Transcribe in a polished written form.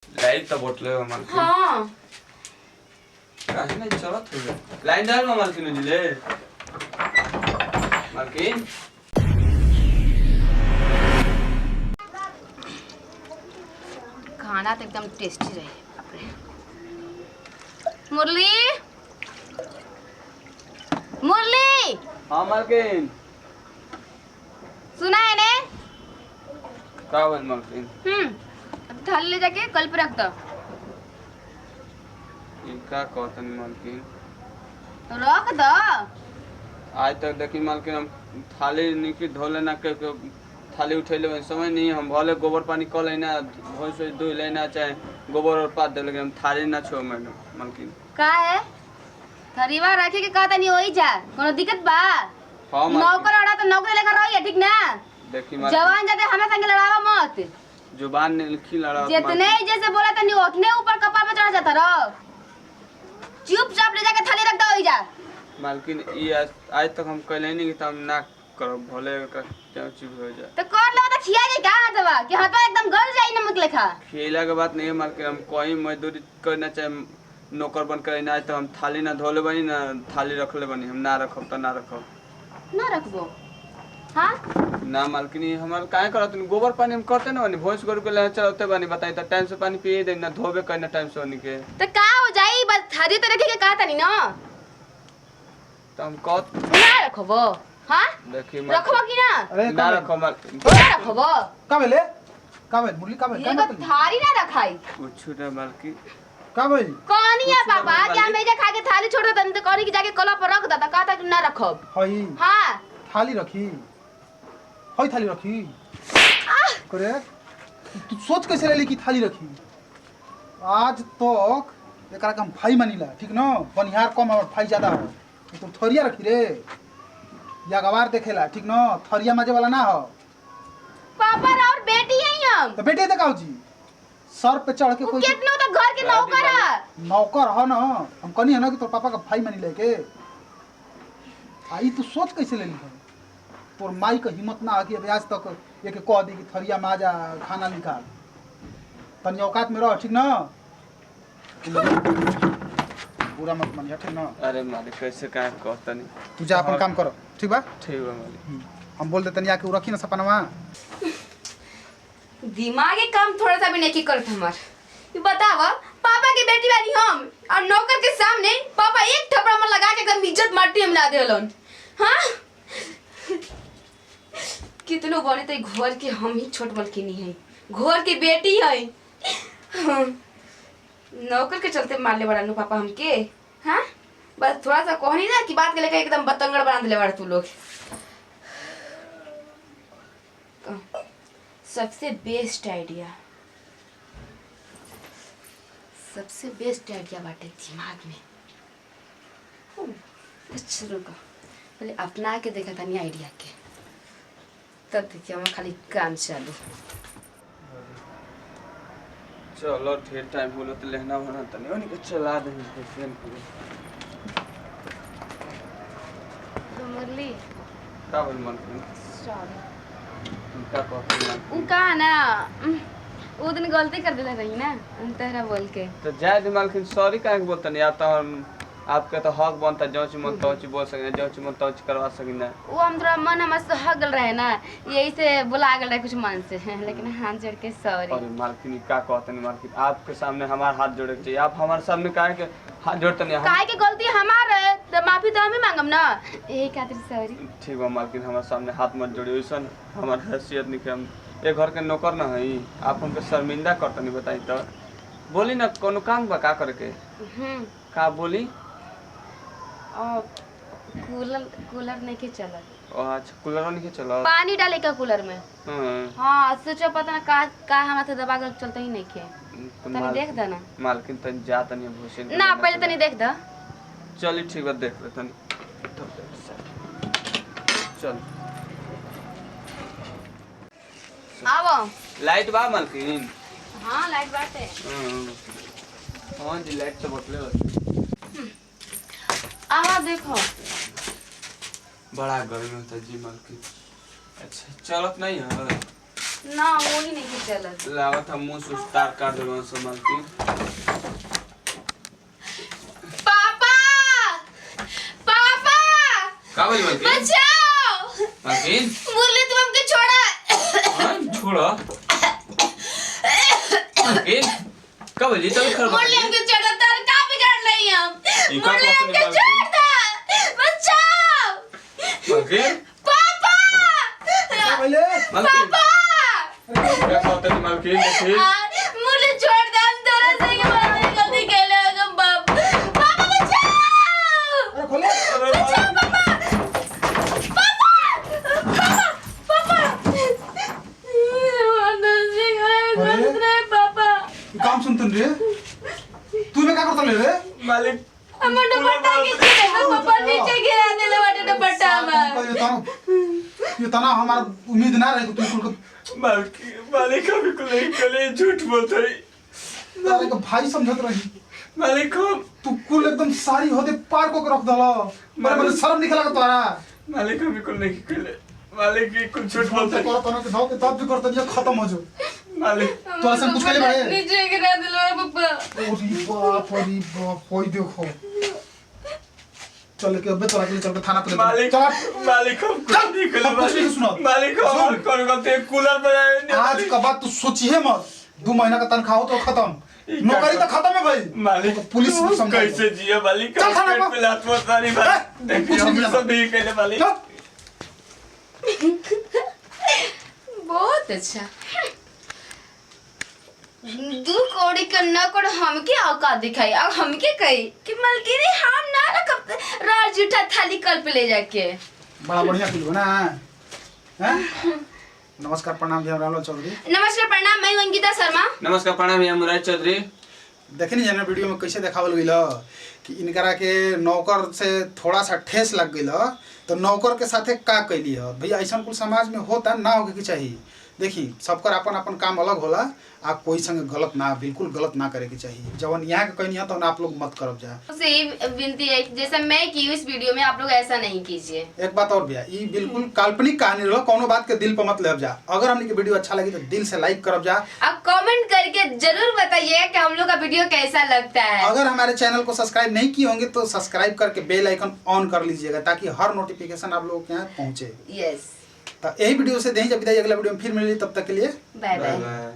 Light तो बोतले मालकिन। हां काहे नहीं चलत हो लाइन डाल मालकिन जी ले मालकिन। खाना तो एकदम टेस्टी रहे बाप रे। मुरली मुरली हां मालकिन। सुना है ने? का बोल मालकिन? अब थाली ले जाके कल पे रख दो। का कहतन मालकिन? रख दो। आज तक देखी मालकिन हम थाली निकी धो लेना के थाली उठेले समय नहीं हम भले गोबर पानी क लेना भोज से धो लेना चाहे गोबर और पात दे लेकिन हम थाली ना छो मैडम मालकिन। का है थरीवा रखे के कहता नहीं होई जा कोनो दिक्कत बा? हां नौकर अड़ा तो नौकर लेकर रहिए ठीक ना? देखी मालकिन जवान जाते हमें संग लड़ावा मत। जुबान ने लिखी लड़ा जितने जैसे बोला तनी उतने ऊपर कपार पे चढ़ जाता रहो। चुपचाप ले जाके थाली रख दो होई जा। मालकिन ये आज तक हम कहले नहीं कि हम ना करो भले का क्या चीज हो जाए तो कर लो तो खिया जाए का हाथवा कि हाथवा एकदम गल जाई नमक लेखा। खेला के बात नहीं है मालकिन हम कोई मजदूरी करना चाहे नौकर बन कर ना तो हम थाली ना धोले बनी ना थाली रखले बनी हम ना रखब तो ना रखब ना रखबो। हां ना मालकिन हमार काहे करत गोबर पानी हम करते ना बनी भैंस गोरु के ले चलते बनी बताई तो टाइम से पानी पिए दे ना धोबे करना टाइम से उन्हीं के तो का हो जाई बस थाली तो रखे के कहता नहीं ना तो हम कत ना रखबो। हां देखी रखबो कि ना? अरे ना रखो मालकिन ना रखबो। का भेले का भेल मुरली का भेल ये को थाली ना रखाई। कुछ ना मालकिन का भेल कहानी है कुछ ना पापा बोल क्या मालिक। मेजा खा के थाली छोड़ देता नहीं तो कहानी की जाके कला पर रख देता कहता कि ना रखब। हई हां थाली रखी हई थाली रखी करे तू सोच कैसे लेली कि थाली रखी आज तक एकरा के हम भाई मानिला ठीक न बनिहार कम और भाई ज्यादा हो तो थरिया रखी रे या गवार देखेला ठीक न थरिया मजे वाला ना हो पापा और बेटी है हम। तो बेटे देखाओ जी सर पे चढ़ के कोई कितनो तो घर के नौकर है। नौकर हो ना हम कहनी है ना कि तोर पापा का भाई मानी लेके आई तू सोच कैसे ले ली तोर माई का हिम्मत ना आके आज तक एक कह दी कि थरिया में आजा खाना निकाल तनी औकात में रह ठीक ना बुरा मत मानिया ठीक ना अरे मालिक कैसे काहे कहता नहीं तू जा अपन काम करो ठीक बा ठीक है मालिक हम बोल देते आके उ रखी ना सपनवा दिमागी काम थोड़ा सा भी नहीं करत हमार। ये बतावा पापा की बेटी वाली हम और नौकर के सामने पापा एक थप्पड़ में लगा के एकदम इज्जत माटी में ला देलन। हां कितनो बने तो घर के हम ही छोट बलकिनी है घर की बेटी है। नौकर के चलते मार ले बड़ा नु पापा हमके। हां बस थोड़ा सा कहनी ना कि बात के लेके एकदम बतंगड़ बना देले बड़ा तू लोग। सबसे बेस्ट आइडिया बाटे दिमाग में। अच्छा रुको पहले अपना के देखा था नहीं आइडिया के तब देखिए हम खाली काम चालू। चलो ढेर टाइम बोलो तो लेना बना तो नहीं उन्हीं को चला देंगे फैन को तो मुरली का बोल मालकिन सॉरी उनका कहते उनका ना वो दिन गलती कर दिला रही ना तेरा बोल के। तो जाए दी मालकिन सॉरी काहे बोलता नहीं आता हम आपके तो हक बनता जो ची मन तो ची बोल सके जो ची मन तो ची करवा सकिना वो हम थोड़ा मन हमारे से हक गल रहे ना यही से बुला गल रहे कुछ मन से लेकिन हाथ जोड़ के सॉरी। अरे मालकिन का कहते नहीं मालकिन आपके सामने हमारा हाथ जोड़े के चाहिए आप हमारे सामने काहे के हाथ जोड़ते नहीं काहे के गलती हमार है तो माफी तो हम ही मांगम ना यही खातिर सॉरी। ठीक बा मालकिन हमारे सामने हाथ मत जोड़िए वैसा हमारे हैसियत नहीं के हम एक घर के नौकर ना है आप हमके शर्मिंदा करते नहीं बताई तो बोली ना कोनो काम बा का करे के का बोली और कूलर नहीं के चलत। अच्छा कूलर नहीं के चलो पानी डाले का कूलर में। हां हाँ सोचो पता ना का हमारे से दबा कर चलता ही नहीं के तनी देख दे ना मालकिन तन जा तनी भूसे ना पहले तनी देख दे। चली ठीक बात देख ले तनी चल आवो लाइट बा मालकिन। हाँ लाइट बाटे। हां जी लाइट तो बतले आवा देखो बड़ा गर्मी होता जी मालकिन। अच्छा चलत नहीं है ना वो ही नहीं चलत। लागत हम मुंह सुस्तार कर देबो से मालकिन। पापा पापा का बोली मालकिन? बचाओ मालकिन मुरली तुम हमके छोड़ा। हां छोड़ो मालकिन का बोली चल कर मुरली हमके छोड़ा तार का बिगाड़ रही हम। ई का मुरली बात नहीं हमके छोड़ दे बचाओ मालकिन पापा पहले मालकिन पापा क्या कहते हैं मालकिन देखिए मुरली छोड़ दे हम तेरा से के बारे गलती कर ले हम बाप। पापा बचाओ अरे खोले बचाओ पापा पापा पापा ये काम सुनतन रे तू में क्या करता ले रे मालिक हमर दुपट्टा खींच के देखो पापा नीचे गिरा देले बाटे दुपट्टा हमर। ये तना हमारा उम्मीद ना रही तू कुल मालिक अभी को नहीं कले झूठ बोलते हैं तारे का भाई समझत रही मालिक हम तू कुल एकदम सारी होदे पार को के रख दलो मेरे शर्म निकला का तोरा मालिक अभी को नहीं कले मालिक की कुछ झूठ बोलते हैं तोरा तना के धो के तब भी करता ये खत्म हो जो मालिक तोरा से कुछ कहले बड़े नीचे गिरा देले पापा। ओरी बाप होई देखो चल के अबे तोरा के लिए चल के थाना पे ले मालिक चल मालिक हम कुछ नहीं कले हम कुछ नहीं सुना। मालिक हम कौन गलती कूलर बनाए आज का बात तू सोचिए मत 2 महीना का तनख्वाह हो तो खत्म नौकरी तो खत्म है भाई मालिक तो पुलिस हम समझा कैसे जिए मालिक चल खाना पेट खा। पे लात मार सारी बात देखिए कुछ नहीं हम मिला। सब नहीं कले मालिक चल बहुत अच्छा। 2 कौड़ी का न कर हमके औकात दिखाई अब हमके कही कि मलकिनी हम ना रखब राज जूठा थाली कल पे ले जाके। बड़ा बढ़िया फिल्म ना हैं नमस्कार प्रणाम जी रामलाल चौधरी। नमस्कार प्रणाम मैं अंकिता शर्मा। नमस्कार प्रणाम भैया मुराद चौधरी। देखनी जाना वीडियो में कैसे देखावल गइल कि इनकरा के नौकर से थोड़ा सा ठेस लग गइल तो नौकर के साथे का कैली है भैया ऐसा कुल समाज में होता ना होके के चाहिए। देखी सबकर अपन अपन काम अलग होला आ कोई संग गलत ना बिल्कुल गलत ना करे के चाहिए जवन यहाँ के कहनी है तो आप लोग मत करब जा। उससे ये विनती है कि जैसा मैं की इस वीडियो में आप लोग ऐसा नहीं कीजिए। एक बात और भैया ये बिल्कुल काल्पनिक कहानी रहो कोनो बात के दिल पर मत लेब जा। अगर हमने के वीडियो अच्छा लगी तो दिल से लाइक करब जा। आप कमेंट करके जरूर बताइएगा कि हम लोग का वीडियो कैसा लगता है। अगर हमारे चैनल को सब्सक्राइब नहीं किए होंगे तो सब्सक्राइब करके बेल आइकन ऑन कर लीजिएगा ताकि हर नोटिफिकेशन आप लोगों के यहाँ पहुंचे। यस तो यही वीडियो से दें जब विदाई अगला वीडियो में फिर मिलेगी तब तक के लिए बाय बाय। बाय